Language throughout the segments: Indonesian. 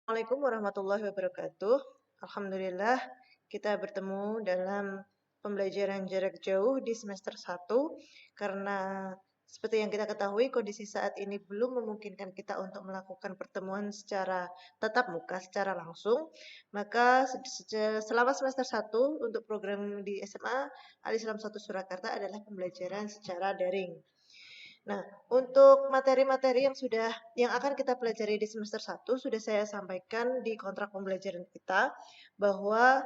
Assalamualaikum warahmatullahi wabarakatuh. Alhamdulillah kita bertemu dalam pembelajaran jarak jauh di semester 1 karena seperti yang kita ketahui kondisi saat ini belum memungkinkan kita untuk melakukan pertemuan secara tatap muka secara langsung, maka selama semester 1 untuk program di SMA Al Islam 1 Surakarta adalah pembelajaran secara daring. Nah, untuk materi-materi yang akan kita pelajari di semester 1 sudah saya sampaikan di kontrak pembelajaran kita bahwa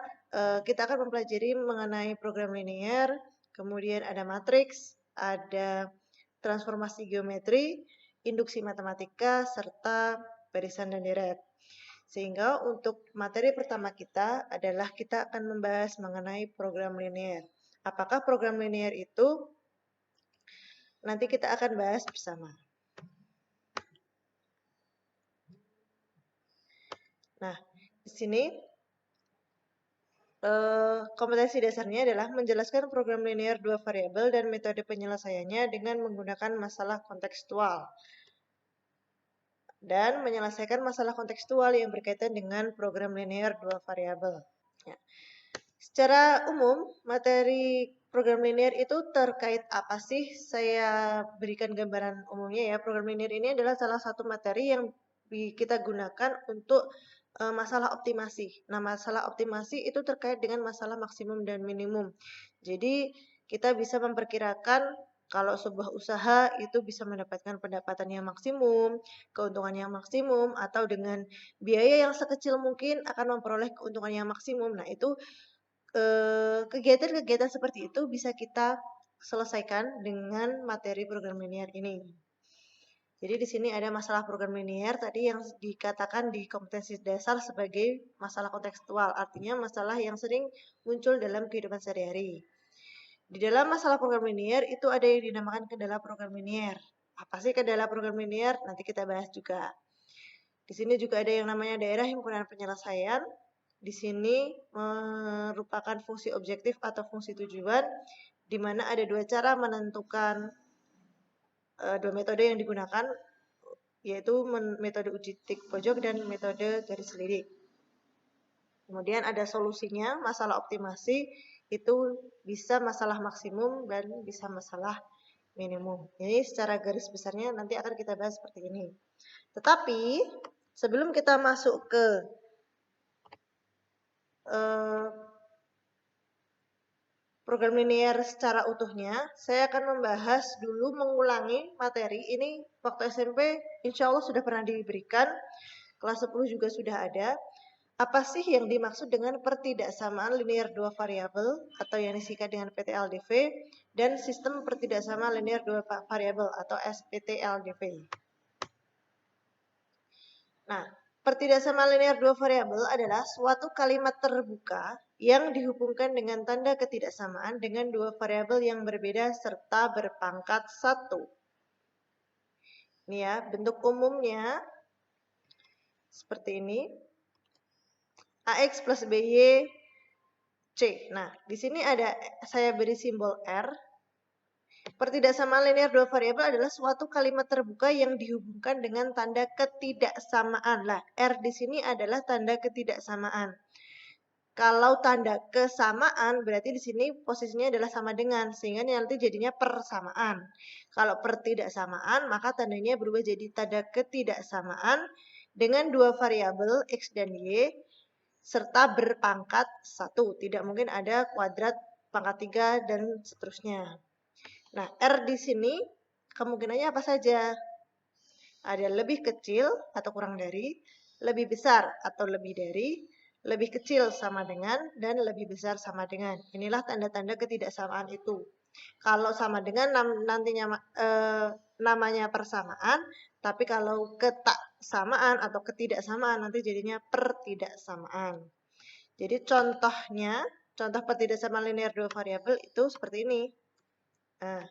kita akan mempelajari mengenai program linear, kemudian ada matriks, ada transformasi geometri, induksi matematika, serta barisan dan deret. Sehingga untuk materi pertama kita adalah kita akan membahas mengenai program linear. Apakah program linear itu? Nanti kita akan bahas bersama. Nah, di sini kompetensi dasarnya adalah menjelaskan program linear dua variabel dan metode penyelesaiannya dengan menggunakan masalah kontekstual. Dan menyelesaikan masalah kontekstual yang berkaitan dengan program linear dua variabel. Ya. Secara umum, materi program linear itu terkait apa sih? Saya berikan gambaran umumnya ya. Program linear ini adalah salah satu materi yang kita gunakan untuk masalah optimasi. Nah, masalah optimasi itu terkait dengan masalah maksimum dan minimum. Jadi, kita bisa memperkirakan kalau sebuah usaha itu bisa mendapatkan pendapatan yang maksimum, keuntungan yang maksimum, atau dengan biaya yang sekecil mungkin akan memperoleh keuntungan yang maksimum. Nah, itu kegiatan-kegiatan seperti itu bisa kita selesaikan dengan materi program linear ini. Jadi di sini ada masalah program linear tadi yang dikatakan di kompetensi dasar sebagai masalah kontekstual, artinya masalah yang sering muncul dalam kehidupan sehari-hari. Di dalam masalah program linear itu ada yang dinamakan kendala program linear. Apa sih kendala program linear? Nanti kita bahas juga. Di sini juga ada yang namanya daerah himpunan penyelesaian. Di sini merupakan fungsi objektif atau fungsi tujuan, di mana ada dua cara menentukan dua metode yang digunakan, yaitu metode uji tik pojok dan metode garis lirik. Kemudian ada solusinya, masalah optimasi itu bisa masalah maksimum dan bisa masalah minimum. Jadi secara garis besarnya nanti akan kita bahas seperti ini. Tetapi sebelum kita masuk ke program linear secara utuhnya, saya akan membahas dulu mengulangi materi. Ini waktu SMP insya Allah sudah pernah diberikan, kelas 10 juga sudah ada. Apa sih yang dimaksud dengan pertidaksamaan linear dua variabel atau yang disingkat dengan PTLDV dan sistem pertidaksamaan linear dua variabel atau SPTLDV. Nah, pertidaksamaan linear dua variabel adalah suatu kalimat terbuka yang dihubungkan dengan tanda ketidaksamaan dengan dua variabel yang berbeda serta berpangkat 1. Ini ya, bentuk umumnya seperti ini. AX plus BY C. Nah, di sini ada saya beri simbol R. Pertidaksamaan linear dua variabel adalah suatu kalimat terbuka yang dihubungkan dengan tanda ketidaksamaan. Lah, R di sini adalah tanda ketidaksamaan. Kalau tanda kesamaan berarti di sini posisinya adalah sama dengan, sehingga nanti jadinya persamaan. Kalau pertidaksamaan maka tandanya berubah jadi tanda ketidaksamaan dengan dua variabel X dan Y serta berpangkat 1. Tidak mungkin ada kuadrat pangkat 3 dan seterusnya. Nah, R di sini kemungkinannya apa saja? Ada lebih kecil atau kurang dari, lebih besar atau lebih dari, lebih kecil sama dengan, dan lebih besar sama dengan. Inilah tanda-tanda ketidaksamaan itu. Kalau sama dengan nantinya namanya persamaan, tapi kalau ketaksamaan atau ketidaksamaan nanti jadinya pertidaksamaan. Jadi contoh pertidaksamaan linear dua variabel itu seperti ini. Nah,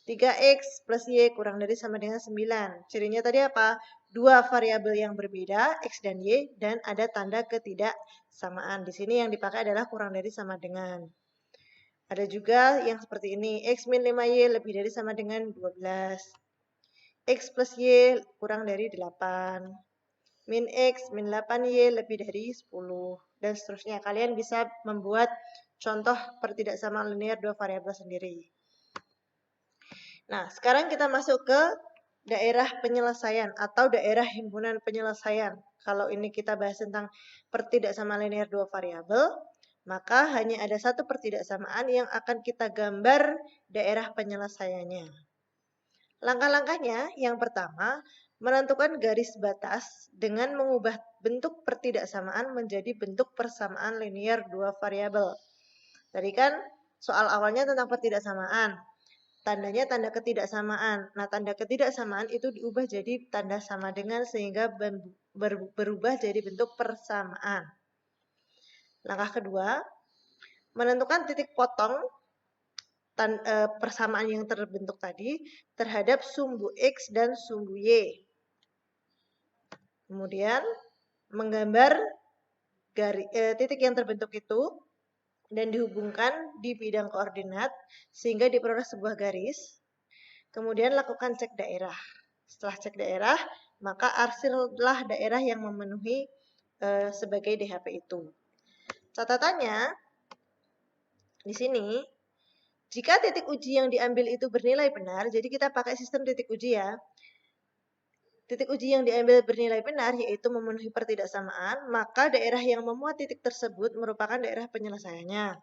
3X plus Y kurang dari sama dengan 9. Cirinya tadi apa? Dua variabel yang berbeda, X dan Y, dan ada tanda ketidaksamaan. Di sini yang dipakai adalah kurang dari sama dengan. Ada juga yang seperti ini, X min 5Y lebih dari sama dengan 12. X plus Y kurang dari 8. min X, min 8Y lebih dari 10, dan seterusnya. Kalian bisa membuat contoh pertidaksamaan linear dua variabel sendiri. Nah, sekarang kita masuk ke daerah penyelesaian atau daerah himpunan penyelesaian. Kalau ini kita bahas tentang pertidaksamaan linear dua variabel, maka hanya ada satu pertidaksamaan yang akan kita gambar daerah penyelesaiannya. Langkah-langkahnya, yang pertama, menentukan garis batas dengan mengubah bentuk pertidaksamaan menjadi bentuk persamaan linear dua variabel. Tadi kan soal awalnya tentang pertidaksamaan. Tandanya tanda ketidaksamaan. Nah, tanda ketidaksamaan itu diubah jadi tanda sama dengan sehingga berubah jadi bentuk persamaan. Langkah kedua, menentukan titik potong persamaan yang terbentuk tadi terhadap sumbu X dan sumbu Y. Kemudian, menggambar titik yang terbentuk itu dan dihubungkan di bidang koordinat sehingga diperoleh sebuah garis. Kemudian lakukan cek daerah. Setelah cek daerah, maka arsirlah daerah yang memenuhi sebagai DHP itu. Catatannya di sini, jika titik uji yang diambil itu bernilai benar, jadi kita pakai sistem titik uji ya. Titik uji yang diambil bernilai benar, yaitu memenuhi pertidaksamaan, maka daerah yang memuat titik tersebut merupakan daerah penyelesaiannya.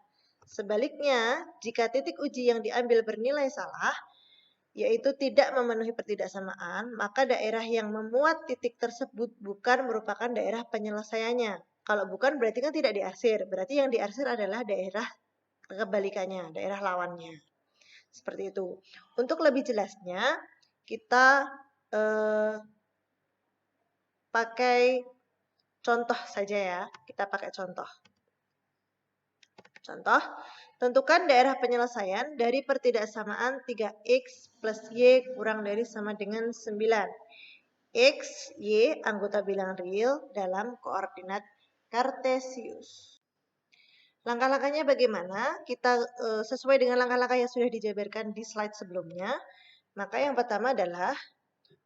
Sebaliknya, jika titik uji yang diambil bernilai salah, yaitu tidak memenuhi pertidaksamaan, maka daerah yang memuat titik tersebut bukan merupakan daerah penyelesaiannya. Kalau bukan berarti kan tidak diarsir, berarti yang diarsir adalah daerah kebalikannya, daerah lawannya. Seperti itu. Untuk lebih jelasnya, kita pakai contoh saja ya. Kita pakai contoh. Contoh, tentukan daerah penyelesaian dari pertidaksamaan 3X plus Y kurang dari sama dengan 9. X, Y anggota bilangan real dalam koordinat kartesius. Langkah-langkahnya bagaimana? Kita sesuai dengan langkah-langkah yang sudah dijabarkan di slide sebelumnya. Maka yang pertama adalah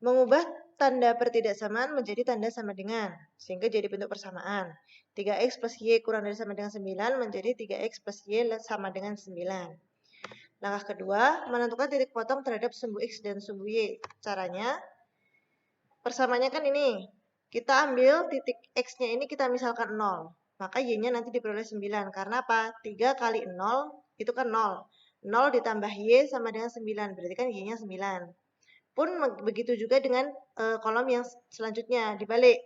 mengubah tanda pertidaksamaan menjadi tanda sama dengan, sehingga jadi bentuk persamaan. 3X plus Y kurang dari sama dengan 9 menjadi 3X plus Y sama dengan 9. Langkah kedua, menentukan titik potong terhadap sumbu X dan sumbu Y. Caranya, persamaannya kan ini. Kita ambil titik X-nya ini kita misalkan 0. Maka Y-nya nanti diperoleh 9. Karena apa? 3 kali 0 itu kan 0. 0 ditambah Y sama dengan 9. Berarti kan Y-nya 9. Pun begitu juga dengan kolom yang selanjutnya, dibalik.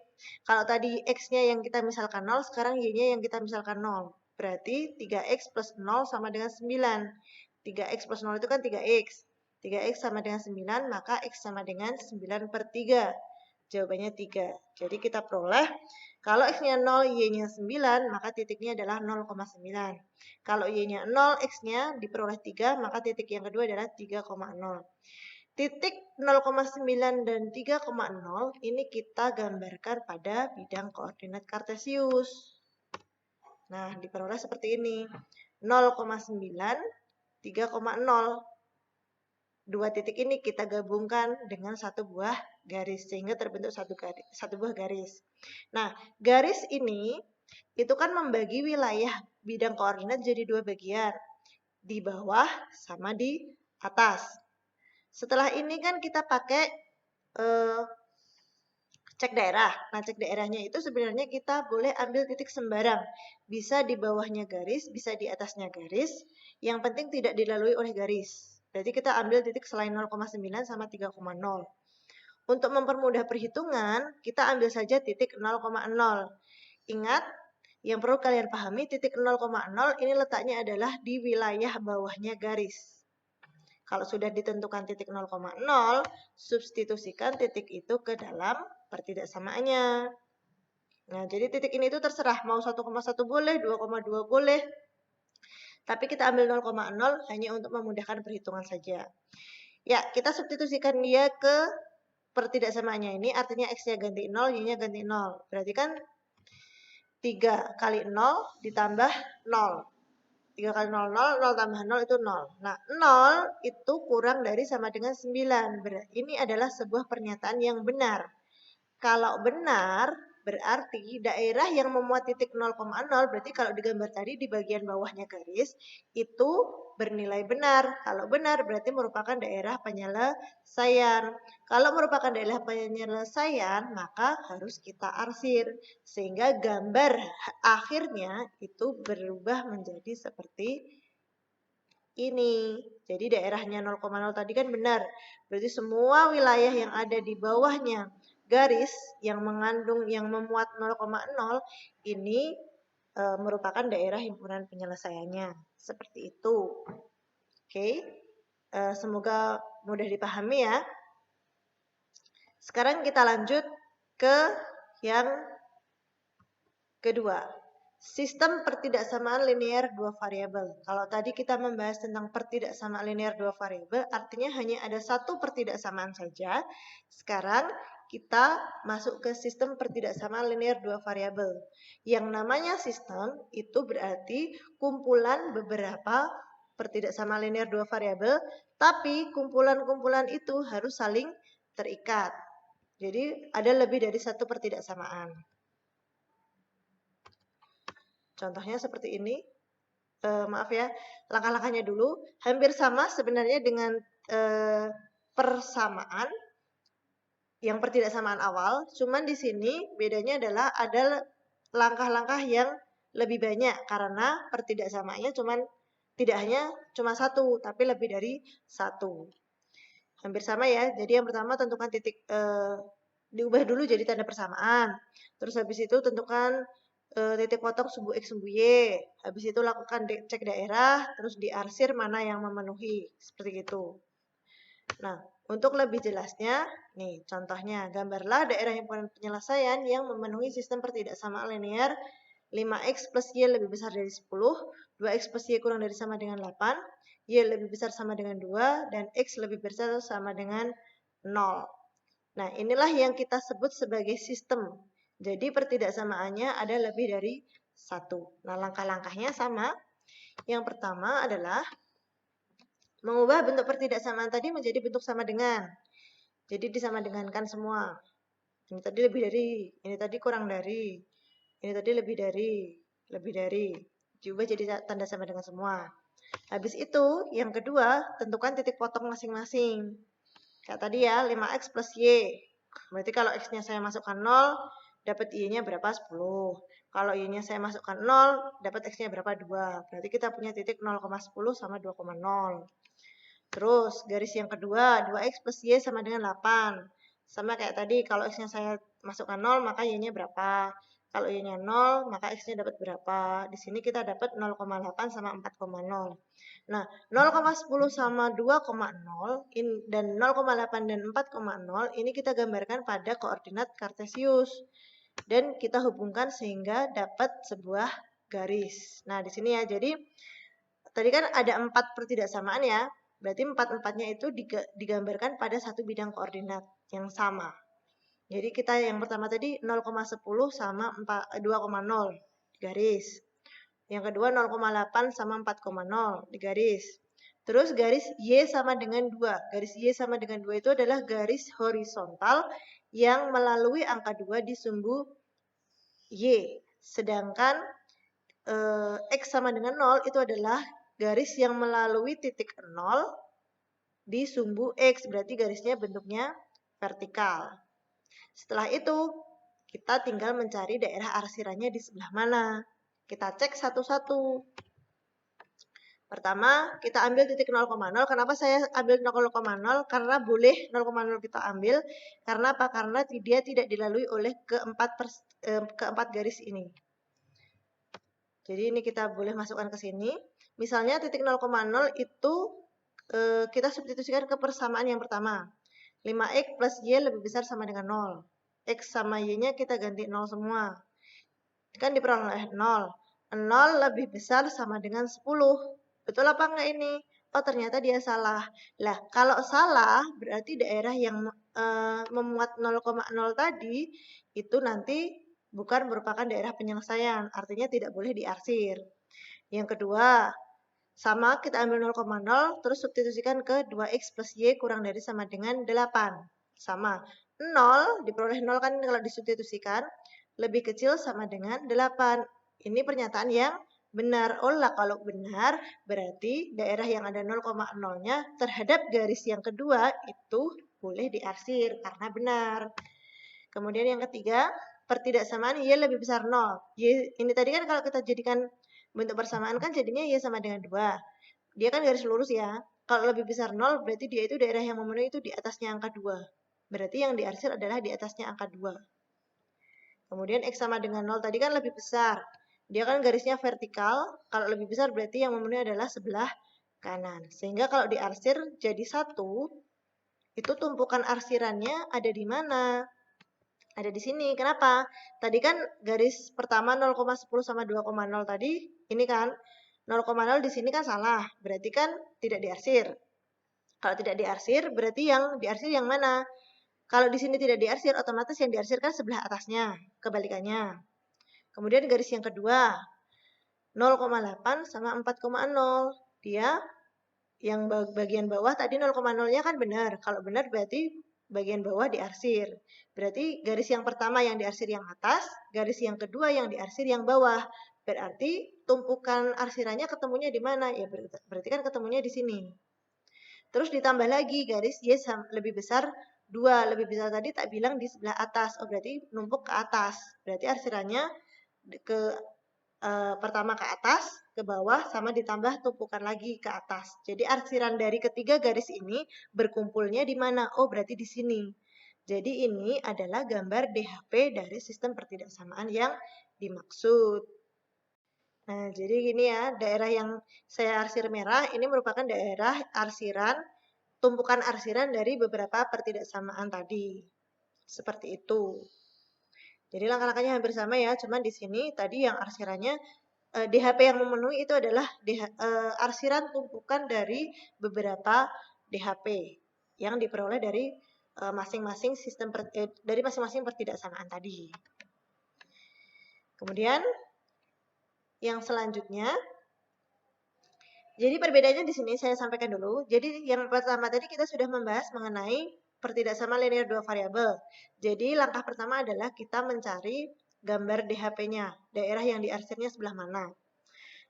Kalau tadi X-nya yang kita misalkan 0, sekarang Y-nya yang kita misalkan 0. Berarti 3X plus 0 sama dengan 9. 3X plus 0 itu kan 3X. 3X sama dengan 9, maka X sama dengan 9 per 3. Jawabannya 3. Jadi kita peroleh, kalau X-nya 0, Y-nya 9, maka titiknya adalah 0,9. Kalau Y-nya 0, X-nya diperoleh 3, maka titik yang kedua adalah 3,0. Titik 0,9 dan 3,0 ini kita gambarkan pada bidang koordinat kartesius. Nah, diperoleh seperti ini. 0,9, 3,0. Dua titik ini kita gabungkan dengan satu buah garis sehingga terbentuk satu buah garis. Nah, garis ini itu kan membagi wilayah bidang koordinat jadi dua bagian. Di bawah sama di atas. Setelah ini kan kita pakai cek daerah. Nah, cek daerahnya itu sebenarnya kita boleh ambil titik sembarang. Bisa di bawahnya garis, bisa di atasnya garis. Yang penting tidak dilalui oleh garis. Berarti kita ambil titik selain 0,9 sama 3,0. Untuk mempermudah perhitungan, kita ambil saja titik 0,0. Ingat, yang perlu kalian pahami, titik 0,0 ini letaknya adalah di wilayah bawahnya garis. Kalau sudah ditentukan titik 0,0, substitusikan titik itu ke dalam pertidaksamaannya. Nah, jadi titik ini itu terserah, mau 1,1 boleh, 2,2 boleh. Tapi kita ambil 0,0 hanya untuk memudahkan perhitungan saja. Ya, kita substitusikan dia ke pertidaksamaannya ini, artinya X-nya ganti 0, Y-nya ganti 0. Berarti kan 3 kali 0 ditambah 0. 3 kali 0, 0, 0 tambah 0 itu 0. Nah, 0 itu kurang dari sama dengan 9. Ini adalah sebuah pernyataan yang benar. Kalau benar, berarti daerah yang memuat titik 0,0 berarti kalau digambar tadi di bagian bawahnya garis itu bernilai benar. Kalau benar berarti merupakan daerah penyelesaian. Kalau merupakan daerah penyelesaian maka harus kita arsir sehingga gambar akhirnya itu berubah menjadi seperti ini. Jadi daerahnya 0,0 tadi kan benar. Berarti semua wilayah yang ada di bawahnya garis yang mengandung yang memuat 0,0 ini merupakan daerah himpunan penyelesaiannya. Seperti itu. Oke. Semoga mudah dipahami ya. Sekarang kita lanjut ke yang kedua. Sistem pertidaksamaan linear dua variabel. Kalau tadi kita membahas tentang pertidaksamaan linear dua variabel, artinya hanya ada satu pertidaksamaan saja. Sekarang kita masuk ke sistem pertidaksamaan linear dua variabel. Yang namanya sistem itu berarti kumpulan beberapa pertidaksamaan linear dua variabel, tapi kumpulan-kumpulan itu harus saling terikat. Jadi ada lebih dari satu pertidaksamaan. Contohnya seperti ini. Maaf ya, langkah-langkahnya dulu. Hampir sama sebenarnya dengan persamaan yang pertidaksamaan awal. Cuman di sini bedanya adalah ada langkah-langkah yang lebih banyak karena pertidaksamaannya tidak hanya cuma satu, tapi lebih dari satu. Hampir sama ya. Jadi yang pertama tentukan titik diubah dulu jadi tanda persamaan. Terus habis itu tentukan titik potong sumbu X sumbu Y. Habis itu lakukan cek daerah, terus diarsir mana yang memenuhi. Seperti itu. Nah, untuk lebih jelasnya, nih contohnya, gambarlah daerah himpunan penyelesaian yang memenuhi sistem pertidaksamaan linear 5X plus Y lebih besar dari 10, 2X plus Y kurang dari sama dengan 8, Y lebih besar sama dengan 2, dan X lebih besar sama dengan 0. Nah, inilah yang kita sebut sebagai sistem. Jadi pertidaksamaannya ada lebih dari satu. Nah, langkah-langkahnya sama. Yang pertama adalah mengubah bentuk pertidaksamaan tadi menjadi bentuk sama dengan. Jadi disama dengankan semua. Ini tadi lebih dari, ini tadi kurang dari, ini tadi lebih dari. Diubah jadi tanda sama dengan semua. Habis itu, yang kedua, tentukan titik potong masing-masing. Kayak tadi ya, 5X plus Y. Berarti kalau X-nya saya masukkan 0, dapat Y-nya berapa? 10. Kalau Y-nya saya masukkan 0, dapat X-nya berapa? 2. Berarti kita punya titik 0,10 sama 2,0. Terus garis yang kedua, 2X plus Y sama dengan 8. Sama kayak tadi, kalau X-nya saya masukkan 0, maka Y-nya berapa? Kalau Y-nya 0, maka X-nya dapat berapa? Di sini kita dapat 0,8 sama 4,0. Nah, 0,10 sama 2,0 dan 0,8 dan 4,0 ini kita gambarkan pada koordinat kartesius. Dan kita hubungkan sehingga dapat sebuah garis. Nah, di sini ya, jadi tadi kan ada 4 pertidaksamaan ya. Berarti 4-4-nya itu digambarkan pada satu bidang koordinat yang sama. Jadi kita yang pertama tadi 0,10 sama 2,0 garis. Yang kedua 0,8 sama 4,0 di garis. Terus garis Y sama dengan 2. Garis Y sama dengan 2 itu adalah garis horizontal yang melalui angka 2 di sumbu Y. Sedangkan X sama dengan 0 itu adalah garis yang melalui titik 0 di sumbu X. Berarti garisnya bentuknya vertikal. Setelah itu, kita tinggal mencari daerah arsirannya di sebelah mana. Kita cek satu-satu. Pertama, kita ambil titik 0,0. Kenapa saya ambil 0,0? Karena boleh 0,0 kita ambil. Karena apa? Karena dia tidak dilalui oleh keempat garis ini. Jadi ini kita boleh masukkan ke sini. Misalnya titik 0,0 itu kita substitusikan ke persamaan yang pertama. 5X plus Y lebih besar sama dengan 0. X sama Y-nya kita ganti 0 semua. Kan diperoleh 0. 0 lebih besar sama dengan 10. Betul apa enggak ini? Oh, ternyata dia salah. Lah, kalau salah berarti daerah yang memuat 0,0 tadi itu nanti bukan merupakan daerah penyelesaian. Artinya tidak boleh diarsir. Yang kedua, sama kita ambil 0,0 terus substitusikan ke 2X plus Y kurang dari sama dengan 8. Sama. 0, diperoleh 0 kan kalau disubstitusikan, lebih kecil sama dengan 8. Ini pernyataan yang benar. Oh lah, kalau benar berarti daerah yang ada 0,0-nya terhadap garis yang kedua itu boleh diarsir karena benar. Kemudian yang ketiga, pertidaksamaan Y lebih besar 0. Y, ini tadi kan kalau kita jadikan bentuk persamaan kan jadinya Y sama dengan 2. Dia kan garis lurus ya. Kalau lebih besar 0 berarti dia itu daerah yang memenuhi itu di atasnya angka 2. Berarti yang diarsir adalah di atasnya angka 2. Kemudian X sama dengan 0 tadi kan lebih besar. Dia kan garisnya vertikal. Kalau lebih besar berarti yang memenuhi adalah sebelah kanan. Sehingga kalau diarsir jadi 1, itu tumpukan arsirannya ada di mana? Ada di sini. Kenapa? Tadi kan garis pertama 0,10 sama 2,0 tadi, ini kan 0,0 di sini kan salah. Berarti kan tidak diarsir. Kalau tidak diarsir, berarti yang diarsir yang mana? Kalau di sini tidak diarsir, otomatis yang diarsir kan sebelah atasnya, kebalikannya. Kemudian garis yang kedua, 0,8 sama 4,0. Dia yang bagian bawah tadi 0,0-nya kan benar. Kalau benar berarti bagian bawah diarsir. Berarti garis yang pertama yang diarsir yang atas, garis yang kedua yang diarsir yang bawah. Berarti tumpukan arsirannya ketemunya di mana? Ya berarti kan ketemunya di sini. Terus ditambah lagi garis Y lebih besar 2. Lebih besar tadi tak bilang di sebelah atas. Oh berarti numpuk ke atas. Berarti arsirannya ke pertama ke atas, ke bawah, sama ditambah tumpukan lagi ke atas. Jadi arsiran dari ketiga garis ini berkumpulnya di mana? Oh berarti di sini. Jadi ini adalah gambar DHP dari sistem pertidaksamaan yang dimaksud. Nah, jadi gini ya, daerah yang saya arsir merah ini merupakan daerah arsiran, tumpukan arsiran dari beberapa pertidaksamaan tadi. Seperti itu. Jadi langkah-langkahnya hampir sama ya, cuman di sini tadi yang arsirannya DHP yang memenuhi itu adalah arsiran tumpukan dari beberapa DHP yang diperoleh dari masing-masing dari masing-masing pertidaksamaan tadi. Kemudian yang selanjutnya, jadi perbedaannya di sini saya sampaikan dulu. Jadi yang pertama tadi kita sudah membahas mengenai pertidaksamaan linear dua variabel. Jadi langkah pertama adalah kita mencari gambar DHP-nya, daerah yang diarsirnya sebelah mana.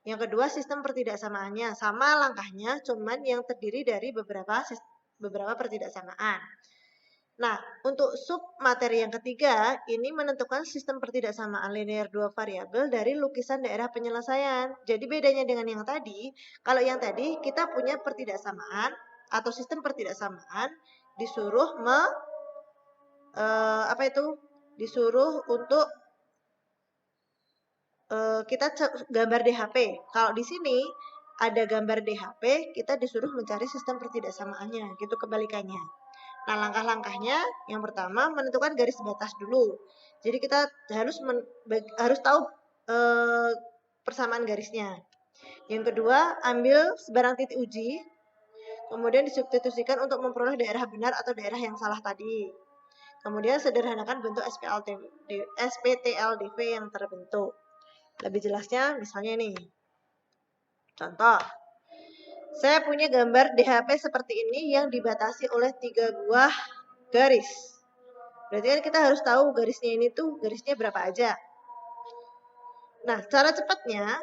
Yang kedua, sistem pertidaksamaannya. Sama langkahnya, cuman yang terdiri dari beberapa pertidaksamaan. Nah, untuk sub materi yang ketiga, ini menentukan sistem pertidaksamaan linear dua variabel dari lukisan daerah penyelesaian. Jadi bedanya dengan yang tadi, kalau yang tadi kita punya pertidaksamaan atau sistem pertidaksamaan disuruh disuruh untuk kita gambar DHP. Kalau di sini ada gambar DHP, kita disuruh mencari sistem pertidaksamaannya, gitu kebalikannya. Nah, langkah-langkahnya yang pertama menentukan garis batas dulu. Jadi kita harus tahu persamaan garisnya. Yang kedua, ambil sebarang titik uji, kemudian disubstitusikan untuk memperoleh daerah benar atau daerah yang salah tadi. Kemudian sederhanakan bentuk SPTLDV yang terbentuk. Lebih jelasnya misalnya nih. Contoh, saya punya gambar DHP seperti ini yang dibatasi oleh 3 buah garis. Berarti kan kita harus tahu garisnya ini tuh garisnya berapa aja. Nah, cara cepatnya,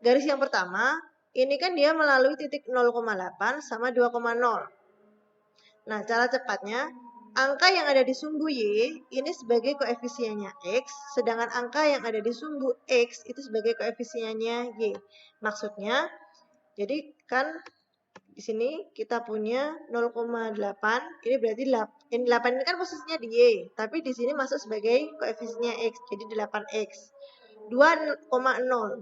garis yang pertama, ini kan dia melalui titik 0,8 sama 2,0. Nah, cara cepatnya, angka yang ada di sumbu Y ini sebagai koefisiennya X, sedangkan angka yang ada di sumbu X itu sebagai koefisiennya Y. Maksudnya, jadi kan di sini kita punya 0,8, ini berarti 8 ini kan posisinya di Y, tapi di sini masuk sebagai koefisiennya X, jadi 8X. 2,0,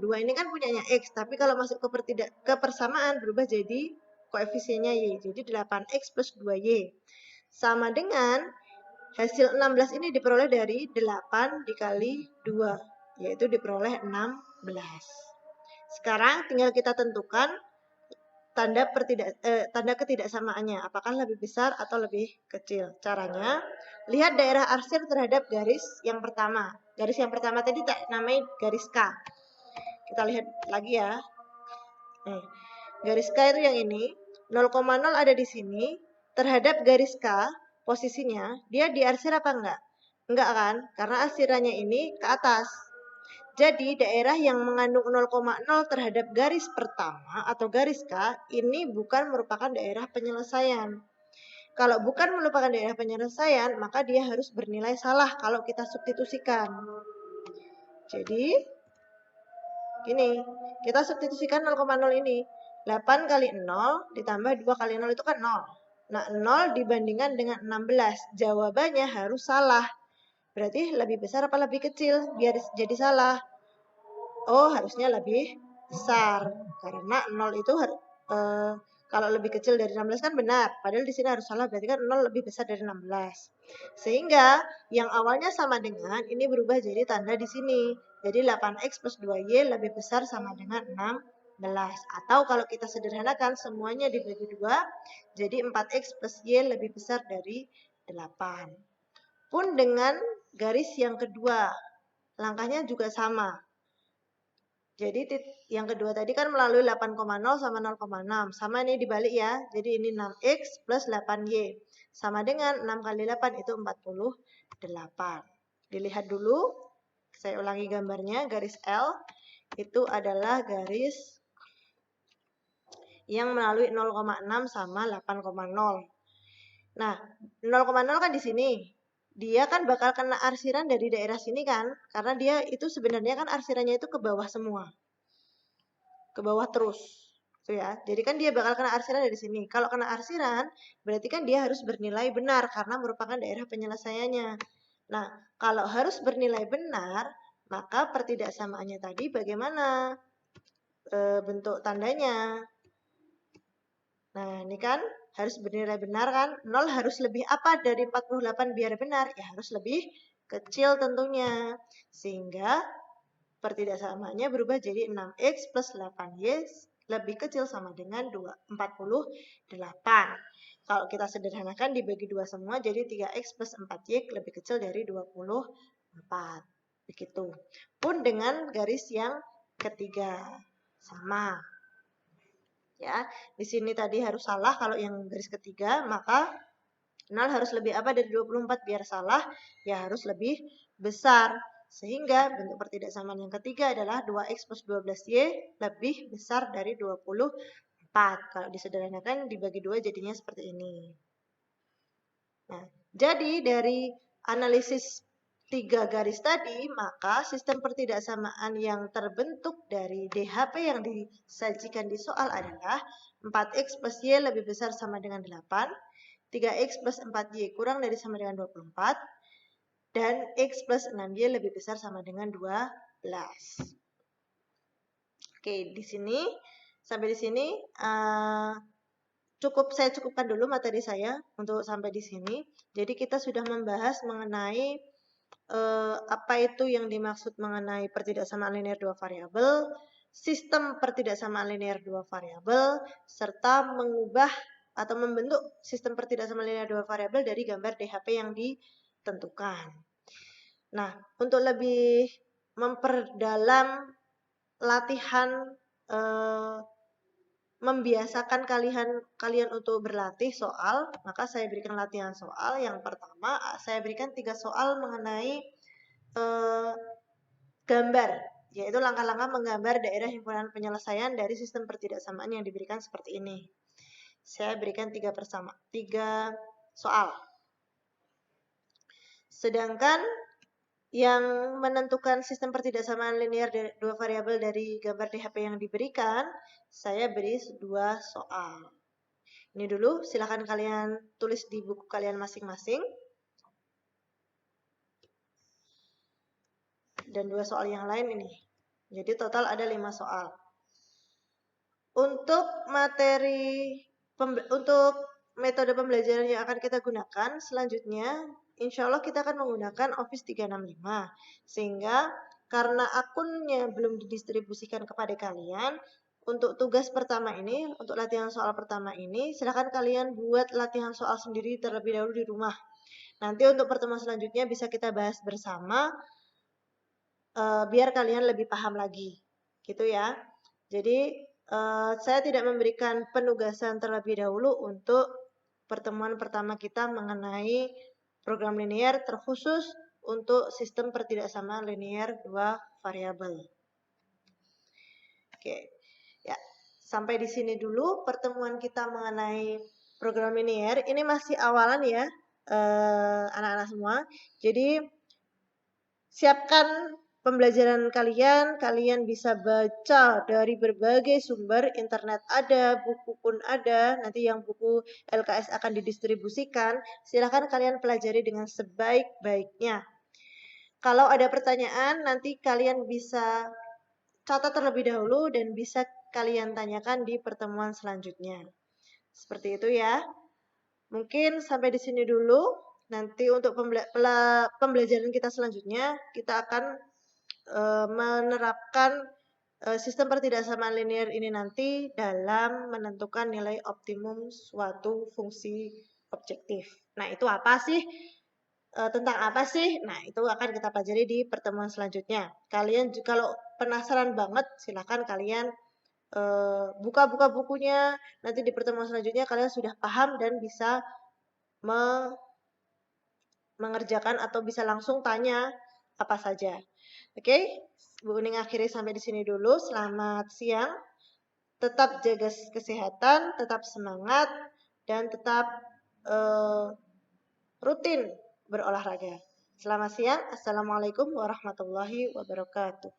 2 ini kan punyanya X, tapi kalau masuk ke persamaan berubah jadi koefisiennya Y, jadi 8X plus 2Y. Sama dengan hasil 16 ini diperoleh dari 8 dikali 2, yaitu diperoleh 16. Sekarang tinggal kita tentukan tanda ketidaksamaannya, apakah lebih besar atau lebih kecil. Caranya, lihat daerah arsir terhadap garis yang pertama. Garis yang pertama tadi tak namanya garis K. Kita lihat lagi ya. Nih, garis K itu yang ini, 0,0 ada di sini, terhadap garis K, posisinya, dia diarsir apa enggak? Enggak kan? Karena arsirannya ini ke atas. Jadi daerah yang mengandung 0,0 terhadap garis pertama atau garis K ini bukan merupakan daerah penyelesaian. Kalau bukan merupakan daerah penyelesaian, maka dia harus bernilai salah kalau kita substitusikan. Jadi, gini, kita substitusikan 0,0 ini. 8 kali 0 ditambah 2 kali 0 itu kan 0. Nah, 0 dibandingkan dengan 16. Jawabannya harus salah. Berarti lebih besar apa lebih kecil? Biar jadi salah. Oh, harusnya lebih besar. Karena 0 itu kalau lebih kecil dari 16 kan benar. Padahal di sini harus salah, berarti kan 0 lebih besar dari 16. Sehingga yang awalnya sama dengan, ini berubah jadi tanda di sini. Jadi 8x plus 2y lebih besar sama dengan 16. Atau kalau kita sederhanakan, semuanya dibagi 2, jadi 4x plus y lebih besar dari 8. Pun dengan garis yang kedua, langkahnya juga sama. Jadi yang kedua tadi kan melalui 8,0 sama 0,6. Sama ini dibalik ya. Jadi ini 6x plus 8y. Sama dengan 6 kali 8 itu 48. Dilihat dulu. Saya ulangi gambarnya. Garis L itu adalah garis yang melalui 0,6 sama 8,0. Nah, 0,0 kan di sini. Dia kan bakal kena arsiran dari daerah sini kan, karena dia itu sebenarnya kan arsirannya itu ke bawah semua, ke bawah terus, tuh ya. Jadi kan dia bakal kena arsiran dari sini. Kalau kena arsiran, berarti kan dia harus bernilai benar karena merupakan daerah penyelesaiannya. Nah, kalau harus bernilai benar, maka pertidaksamaannya tadi bagaimana bentuk tandanya? Nah, ini kan harus bernilai benar kan? 0 harus lebih apa dari 48 biar benar? Ya harus lebih kecil tentunya. Sehingga pertidaksamaannya berubah jadi 6x plus 8y lebih kecil sama dengan 48. Kalau kita sederhanakan dibagi 2 semua jadi 3x plus 4y lebih kecil dari 24. Begitu. Pun dengan garis yang ketiga. Sama. Ya, di sini tadi harus salah kalau yang garis ketiga, maka 0 harus lebih apa dari 24 biar salah, ya harus lebih besar. Sehingga bentuk pertidaksamaan yang ketiga adalah 2x plus 12y lebih besar dari 24. Kalau disederhanakan dibagi 2 jadinya seperti ini. Nah, jadi dari analisis 3 garis tadi, maka sistem pertidaksamaan yang terbentuk dari DHP yang disajikan di soal adalah 4x plus y lebih besar sama dengan 8, 3x plus 4y kurang dari sama dengan 24, dan x plus 6y lebih besar sama dengan 12. Oke, di sini sampai di sini saya cukupkan dulu materi saya untuk sampai di sini. Jadi kita sudah membahas mengenai apa itu yang dimaksud mengenai pertidaksamaan linear dua variabel, sistem pertidaksamaan linear dua variabel, serta mengubah atau membentuk sistem pertidaksamaan linear dua variabel dari gambar DHP yang ditentukan. Nah, untuk lebih memperdalam latihan membiasakan kalian untuk berlatih soal, maka saya berikan latihan soal. Yang pertama, saya berikan 3 soal mengenai gambar, yaitu langkah-langkah menggambar daerah himpunan penyelesaian dari sistem pertidaksamaan yang diberikan seperti ini. Saya berikan 3 soal. Sedangkan yang menentukan sistem pertidaksamaan linear dua variabel dari gambar DHP yang diberikan, saya beri 2 soal. Ini dulu, silakan kalian tulis di buku kalian masing-masing. Dan 2 soal yang lain ini. Jadi total ada 5 soal. Untuk metode pembelajaran yang akan kita gunakan selanjutnya, insya Allah kita akan menggunakan Office 365. Sehingga karena akunnya belum didistribusikan kepada kalian, untuk tugas pertama ini, untuk latihan soal pertama ini, silakan kalian buat latihan soal sendiri terlebih dahulu di rumah. Nanti untuk pertemuan selanjutnya bisa kita bahas bersama, biar kalian lebih paham lagi. Gitu ya. Jadi, saya tidak memberikan penugasan terlebih dahulu untuk pertemuan pertama kita mengenai program linear terkhusus untuk sistem pertidaksamaan linear dua variabel. Oke, ya sampai di sini dulu pertemuan kita mengenai program linear. Ini masih awalan ya, anak-anak semua. Jadi siapkan pembelajaran kalian, kalian bisa baca dari berbagai sumber, internet ada, buku pun ada, nanti yang buku LKS akan didistribusikan, silahkan kalian pelajari dengan sebaik-baiknya. Kalau ada pertanyaan, nanti kalian bisa catat terlebih dahulu dan bisa kalian tanyakan di pertemuan selanjutnya. Seperti itu ya. Mungkin sampai di sini dulu. Nanti untuk pembelajaran kita selanjutnya, kita akan menerapkan sistem pertidaksamaan linear ini nanti dalam menentukan nilai optimum suatu fungsi objektif. Nah, itu apa sih? Tentang apa sih? Nah, itu akan kita pelajari di pertemuan selanjutnya. Kalian kalau penasaran banget, silakan kalian buka-buka bukunya. Nanti di pertemuan selanjutnya kalian sudah paham dan bisa mengerjakan atau bisa langsung tanya apa saja. Oke, Bu Uning akhiri sampai di sini dulu. Selamat siang. Tetap jaga kesehatan, tetap semangat, dan tetap rutin berolahraga. Selamat siang. Assalamualaikum warahmatullahi wabarakatuh.